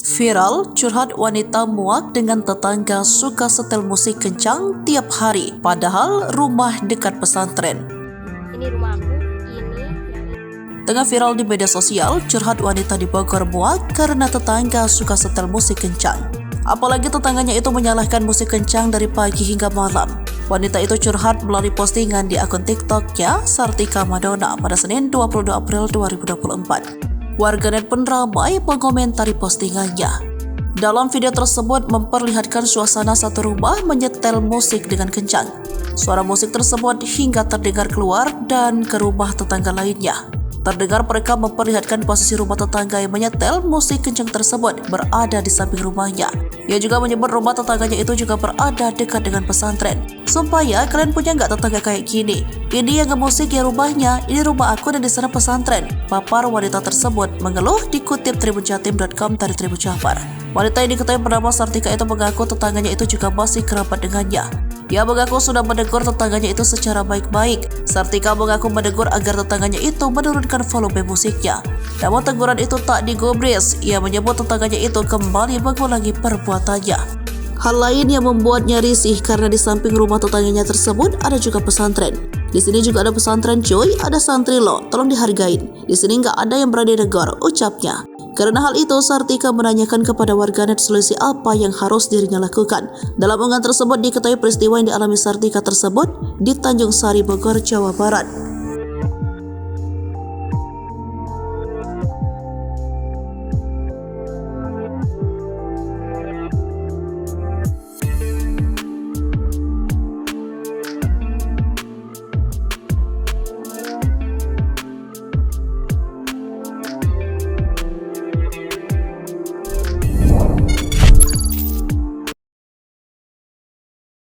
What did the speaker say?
Viral, curhat wanita muak dengan tetangga suka setel musik kencang tiap hari, padahal rumah dekat pesantren. Ini rumah aku, Tengah viral di media sosial, curhat wanita di Bogor muak karena tetangga suka setel musik kencang. Apalagi tetangganya itu menyalahkan musik kencang dari pagi hingga malam. Wanita itu curhat melalui postingan di akun TikTok-nya Sartika Madonna pada Senin 22 April 2024. Warganet pun ramai mengomentari postingannya. Dalam video tersebut memperlihatkan suasana satu rumah menyetel musik dengan kencang. Suara musik tersebut hingga terdengar keluar dan ke rumah tetangga lainnya. Terdengar mereka memperlihatkan posisi rumah tetangga yang menyetel musik kencang tersebut berada di samping rumahnya. Ia juga menyebut rumah tetangganya itu juga berada dekat dengan pesantren. Sumpah ya, kalian punya nggak tetangga kayak gini? Ini yang ngemusik ya rumahnya, ini rumah aku dan di sana pesantren. Papar wanita tersebut mengeluh dikutip tribunjatim.com dari Tribun Jafar. Wanita yang diketahui bernama Sartika itu mengaku tetangganya itu juga masih kerabat dengannya. Ia mengaku sudah menegur tetangganya itu secara baik-baik. Sartika mengaku menegur agar tetangganya itu menurunkan volume musiknya. Namun teguran itu tak digubris. Ia menyebut tetangganya itu kembali mengulangi perbuatannya. Hal lain yang membuatnya risih karena di samping rumah tetangganya tersebut ada juga pesantren. Di sini juga ada pesantren cuy, ada santri loh, tolong dihargain. Di sini nggak ada yang berani negor, ucapnya. Karena hal itu, Sartika menanyakan kepada warganet solusi apa yang harus dirinya lakukan. Dalam unggahan tersebut diketahui peristiwa yang dialami Sartika tersebut di Tanjung Sari, Bogor, Jawa Barat.